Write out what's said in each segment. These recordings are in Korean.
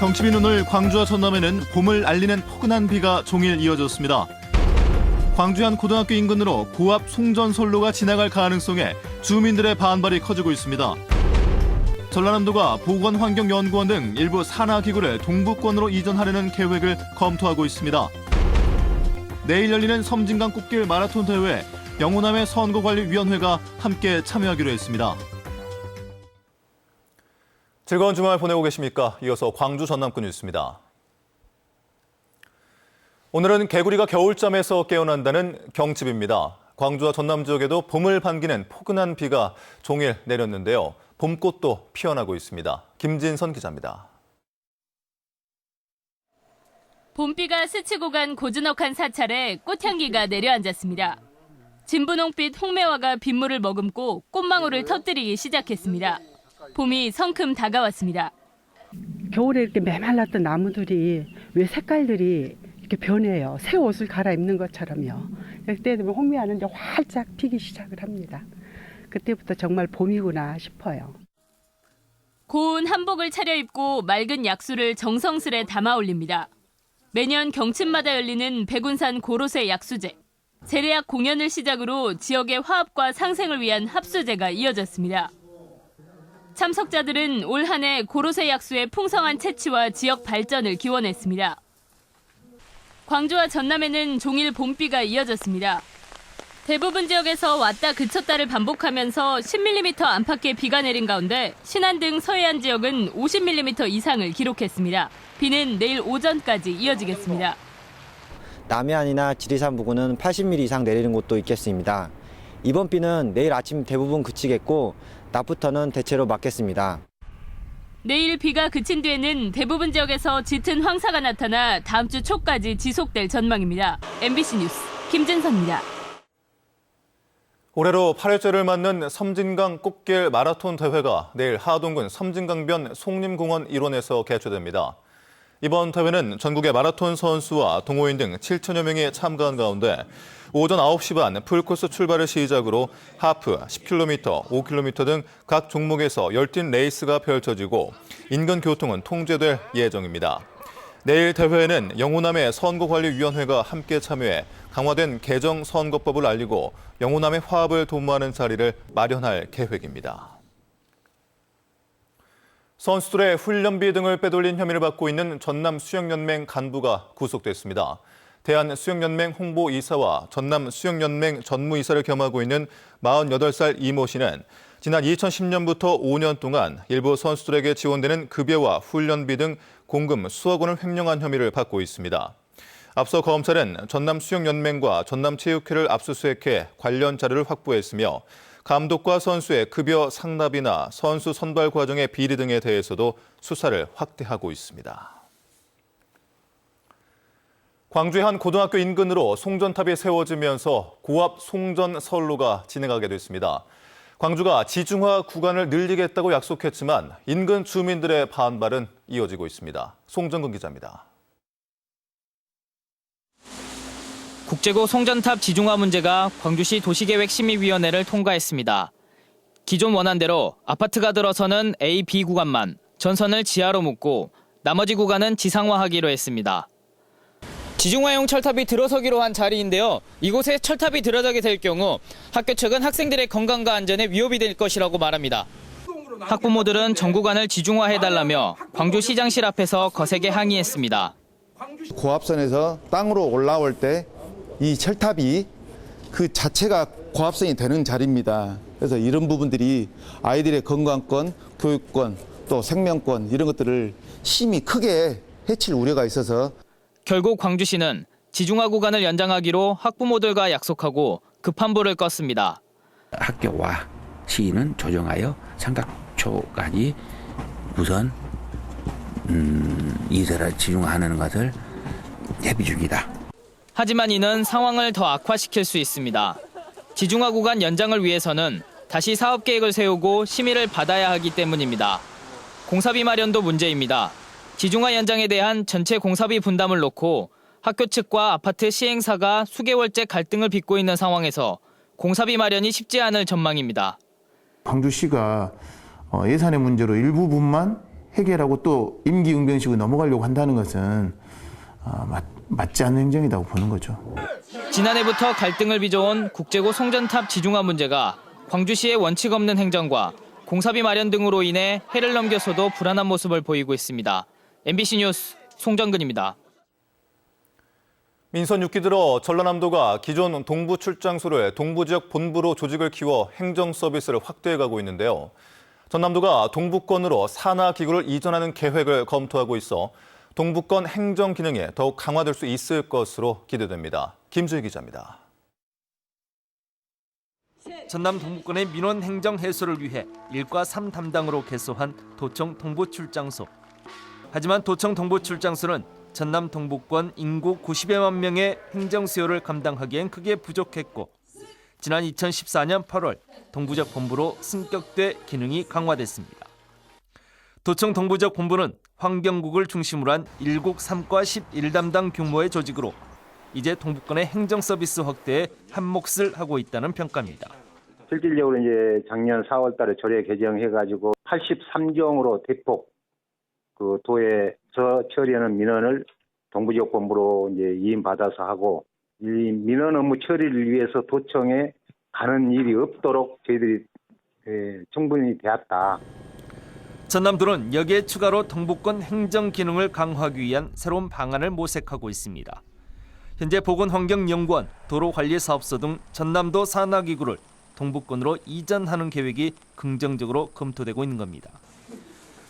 경칩인 오늘 광주와 전남에는 봄을 알리는 포근한 비가 종일 이어졌습니다. 광주의 한 고등학교 인근으로 고압 송전선로가 지나갈 가능성에 주민들의 반발이 커지고 있습니다. 전라남도가 보건환경연구원 등 일부 산하기구를 동부권으로 이전하려는 계획을 검토하고 있습니다. 내일 열리는 섬진강 꽃길 마라톤 대회에 영호남의 선거관리위원회가 함께 참여하기로 했습니다. 즐거운 주말 보내고 계십니까? 이어서 광주 전남권 뉴스입니다. 오늘은 개구리가 겨울잠에서 깨어난다는 경칩입니다. 광주와 전남 지역에도 봄을 반기는 포근한 비가 종일 내렸는데요. 봄꽃도 피어나고 있습니다. 김진선 기자입니다. 봄비가 스치고 간 고즈넉한 사찰에 꽃향기가 내려앉았습니다. 진분홍빛 홍매화가 빗물을 머금고 꽃망울을 터뜨리기 시작했습니다. 봄이 성큼 다가왔습니다. 겨울에 이렇게 메말랐던 나무들이 왜 색깔들이 이렇게 변해요. 새 옷을 갈아입는 것처럼요. 그때 되면 홍매화는 이제 활짝 피기 시작을 합니다. 그때부터 정말 봄이구나 싶어요. 고운 한복을 차려입고 맑은 약수를 정성스레 담아 올립니다. 매년 경칩마다 열리는 백운산 고로쇠 약수제. 재래약 공연을 시작으로 지역의 화합과 상생을 위한 합수제가 이어졌습니다. 참석자들은 올 한 해 고로쇠 약수의 풍성한 채취와 지역 발전을 기원했습니다. 광주와 전남에는 종일 봄비가 이어졌습니다. 대부분 지역에서 왔다 그쳤다를 반복하면서 10mm 안팎의 비가 내린 가운데 신안 등 서해안 지역은 50mm 이상을 기록했습니다. 비는 내일 오전까지 이어지겠습니다. 남해안이나 지리산 부근은 80mm 이상 내리는 곳도 있겠습니다. 이번 비는 내일 아침 대부분 그치겠고 낮부터는 대체로 맑겠습니다. 내일 비가 그친 뒤에는 대부분 지역에서 짙은 황사가 나타나 다음 주 초까지 지속될 전망입니다. MBC 뉴스 김진선입니다. 올해로 8회째를 맞는 섬진강 꽃길 마라톤 대회가 내일 하동군 섬진강변 송림공원 일원에서 개최됩니다. 이번 대회는 전국의 마라톤 선수와 동호인 등 7천여 명이 참가한 가운데 오전 9시 반 풀코스 출발을 시작으로 하프, 10km, 5km 등 각 종목에서 열띤 레이스가 펼쳐지고 인근 교통은 통제될 예정입니다. 내일 대회에는 영호남의 선거관리위원회가 함께 참여해 강화된 개정선거법을 알리고 영호남의 화합을 도모하는 자리를 마련할 계획입니다. 선수들의 훈련비 등을 빼돌린 혐의를 받고 있는 전남수영연맹 간부가 구속됐습니다. 대한수영연맹 홍보이사와 전남수영연맹 전무이사를 겸하고 있는 48살 이모 씨는 지난 2010년부터 5년 동안 일부 선수들에게 지원되는 급여와 훈련비 등 공금 수억 원을 횡령한 혐의를 받고 있습니다. 앞서 검찰은 전남수영연맹과 전남체육회를 압수수색해 관련 자료를 확보했으며 감독과 선수의 급여 상납이나 선수 선발 과정의 비리 등에 대해서도 수사를 확대하고 있습니다. 광주의 한 고등학교 인근으로 송전탑이 세워지면서 고압 송전선로가 진행하게 됐습니다. 광주가 지중화 구간을 늘리겠다고 약속했지만 인근 주민들의 반발은 이어지고 있습니다. 송정근 기자입니다. 국제고 송전탑 지중화 문제가 광주시 도시계획심의위원회를 통과했습니다. 기존 원안대로 아파트가 들어서는 A, B 구간만 전선을 지하로 묶고 나머지 구간은 지상화하기로 했습니다. 지중화용 철탑이 들어서기로 한 자리인데요. 이곳에 철탑이 들어서게 될 경우 학교 측은 학생들의 건강과 안전에 위협이 될 것이라고 말합니다. 학부모들은 전 구간을 지중화해달라며 광주시장실 앞에서 거세게 항의했습니다. 고압선에서 땅으로 올라올 때 이 철탑이 그 자체가 고압선이 되는 자리입니다. 그래서 이런 부분들이 아이들의 건강권, 교육권, 또 생명권 이런 것들을 심히 크게 해칠 우려가 있어서 결국 광주시는 지중화 구간을 연장하기로 학부모들과 약속하고 급한 불을 껐습니다. 학교와 시는 조정하여 삼각초까지 우선 이사를 지중화하는 것을 협의 중이다. 하지만 이는 상황을 더 악화시킬 수 있습니다. 지중화 구간 연장을 위해서는 다시 사업 계획을 세우고 심의를 받아야 하기 때문입니다. 공사비 마련도 문제입니다. 지중화 연장에 대한 전체 공사비 분담을 놓고 학교 측과 아파트 시행사가 수개월째 갈등을 빚고 있는 상황에서 공사비 마련이 쉽지 않을 전망입니다. 광주시가 예산의 문제로 일부분만 해결하고 또 임기응변식으로 넘어가려고 한다는 것은 맞지 않는 행정이라고 보는 거죠. 지난해부터 갈등을 빚어온 국제고 송전탑 지중화 문제가 광주시의 원칙 없는 행정과 공사비 마련 등으로 인해 해를 넘겨서도 불안한 모습을 보이고 있습니다. MBC 뉴스 송정근입니다. 민선 6기 들어 전라남도가 기존 동부 출장소를 동부 지역 본부로 조직을 키워 행정 서비스를 확대해가고 있는데요. 전남도가 동부권으로 산하 기구를 이전하는 계획을 검토하고 있어 동부권 행정 기능이 더욱 강화될 수 있을 것으로 기대됩니다. 김주희 기자입니다. 전남 동부권의 민원 행정 해소를 위해 1과 3 담당으로 개소한 도청 동부출장소. 하지만 도청 동부출장소는 전남 동부권 인구 90여만 명의 행정 수요를 감당하기엔 크게 부족했고 지난 2014년 8월 동부적 본부로 승격돼 기능이 강화됐습니다. 도청 동부적 본부는 환경국을 중심으로 한 1국 3과 11담당 규모의 조직으로 이제 동부권의 행정 서비스 확대에 한몫을 하고 있다는 평가입니다. 실질적으로 이제 작년 4월달에 조례 개정해가지고 83경으로 대폭 그 도에서 처리하는 민원을 동부지역 본부로 이제 이임받아서 하고 이 민원 업무 처리를 위해서 도청에 가는 일이 없도록 저희들이 충분히 되었다. 전남도는 여기에 추가로 동부권 행정 기능을 강화하기 위한 새로운 방안을 모색하고 있습니다. 현재 보건환경연구원, 도로관리사업소 등 전남도 산하기구를 동부권으로 이전하는 계획이 긍정적으로 검토되고 있는 겁니다.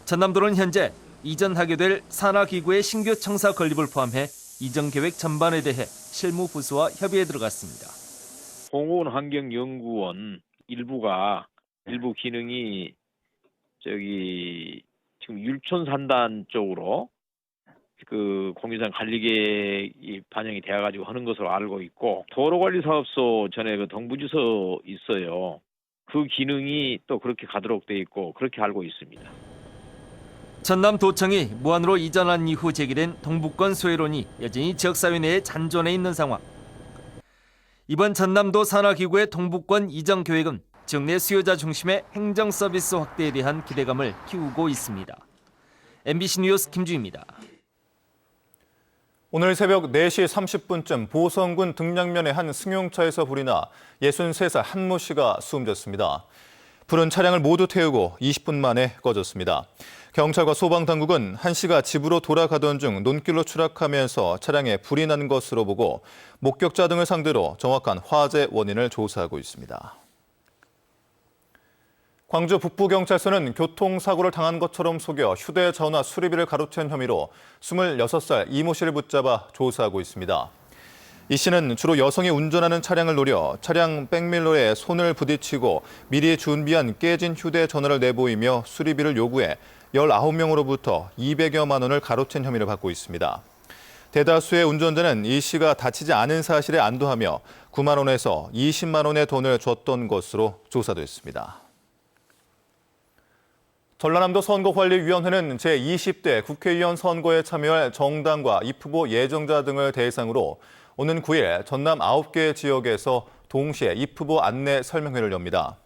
전남도는 현재 이전하게 될 산하기구의 신규 청사 건립을 포함해 이전 계획 전반에 대해 실무부서와 협의에 들어갔습니다. 보건환경연구원 일부 기능이 지금 율촌 산단 쪽으로 그 공유산 관리 계획이 반영이 되어가지고 하는 것으로 알고 있고 도로관리사업소 전에 그 동부지서 있어요. 그 기능이 또 그렇게 가도록 돼 있고 그렇게 알고 있습니다. 전남도청이 무안으로 이전한 이후 제기된 동부권 소외론이 여전히 지역사회 내에 잔존해 있는 상황. 이번 전남도 산하기구의 동부권 이전 계획은 지역 내 수요자 중심의 행정 서비스 확대에 대한 기대감을 키우고 있습니다. MBC 뉴스 김주희입니다. 오늘 새벽 4시 30분쯤 보성군 등량면의 한 승용차에서 불이 나 63살 한모 씨가 숨졌습니다. 불은 차량을 모두 태우고 20분 만에 꺼졌습니다. 경찰과 소방당국은 한 씨가 집으로 돌아가던 중 논길로 추락하면서 차량에 불이 난 것으로 보고 목격자 등을 상대로 정확한 화재 원인을 조사하고 있습니다. 광주 북부경찰서는 교통사고를 당한 것처럼 속여 휴대전화 수리비를 가로챈 혐의로 26살 이모 씨를 붙잡아 조사하고 있습니다. 이 씨는 주로 여성이 운전하는 차량을 노려 차량 백밀러에 손을 부딪히고 미리 준비한 깨진 휴대전화를 내보이며 수리비를 요구해 19명으로부터 200여만 원을 가로챈 혐의를 받고 있습니다. 대다수의 운전자는 이 씨가 다치지 않은 사실에 안도하며 9만 원에서 20만 원의 돈을 줬던 것으로 조사됐습니다. 전라남도 선거관리위원회는 제20대 국회의원 선거에 참여할 정당과 입후보 예정자 등을 대상으로 오는 9일 전남 9개 지역에서 동시에 입후보 안내 설명회를 엽니다.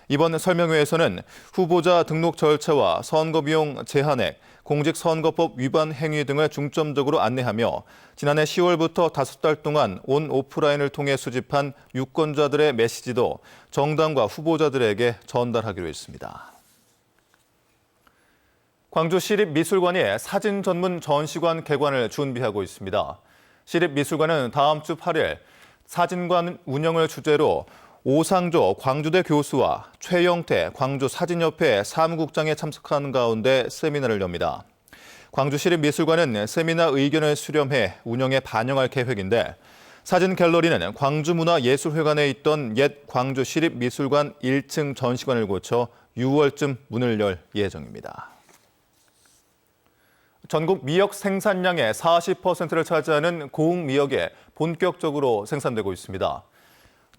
이번 설명회에서는 후보자 등록 절차와 선거비용 제한액, 공직선거법 위반 행위 등을 중점적으로 안내하며 지난해 10월부터 5달 동안 온 오프라인을 통해 수집한 유권자들의 메시지도 정당과 후보자들에게 전달하기로 했습니다. 광주 시립미술관이 사진 전문 전시관 개관을 준비하고 있습니다. 시립미술관은 다음 주 8일 사진관 운영을 주제로 오상조 광주대 교수와 최영태 광주사진협회 사무국장에 참석하는 가운데 세미나를 엽니다. 광주시립미술관은 세미나 의견을 수렴해 운영에 반영할 계획인데 사진 갤러리는 광주문화예술회관에 있던 옛 광주시립미술관 1층 전시관을 고쳐 6월쯤 문을 열 예정입니다. 전국 미역 생산량의 40%를 차지하는 고흥 미역이 본격적으로 생산되고 있습니다.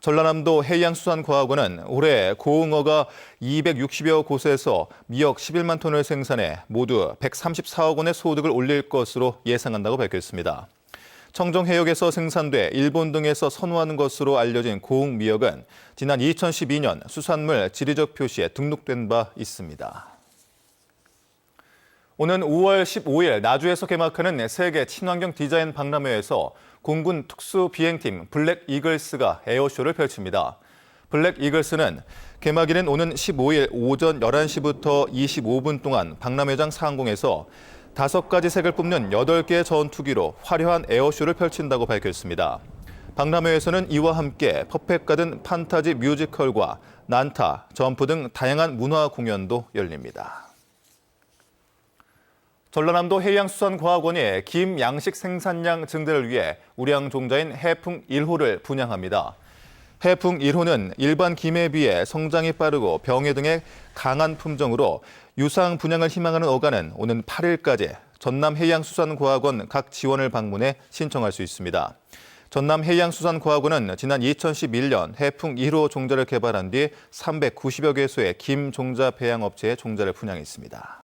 전라남도 해양수산과학원은 올해 고흥어가 260여 곳에서 미역 11만 톤을 생산해 모두 134억 원의 소득을 올릴 것으로 예상한다고 밝혔습니다. 청정해역에서 생산돼 일본 등에서 선호하는 것으로 알려진 고흥 미역은 지난 2012년 수산물 지리적 표시에 등록된 바 있습니다. 오는 5월 15일 나주에서 개막하는 세계 친환경 디자인 박람회에서 공군 특수비행팀 블랙 이글스가 에어쇼를 펼칩니다. 블랙 이글스는 개막일인 오는 15일 오전 11시부터 25분 동안 박람회장 상공에서 5가지 색을 뿜는 8개의 전투기로 화려한 에어쇼를 펼친다고 밝혔습니다. 박람회에서는 이와 함께 퍼펙 가든 판타지 뮤지컬과 난타, 점프 등 다양한 문화 공연도 열립니다. 전라남도 해양수산과학원이 김 양식 생산량 증대를 위해 우량 종자인 해풍 1호를 분양합니다. 해풍 1호는 일반 김에 비해 성장이 빠르고 병해 등의 강한 품종으로 유상 분양을 희망하는 어간은 오는 8일까지 전남해양수산과학원 각 지원을 방문해 신청할 수 있습니다. 전남해양수산과학원은 지난 2011년 해풍 1호 종자를 개발한 뒤 390여 개소의 김 종자 배양 업체에 종자를 분양했습니다.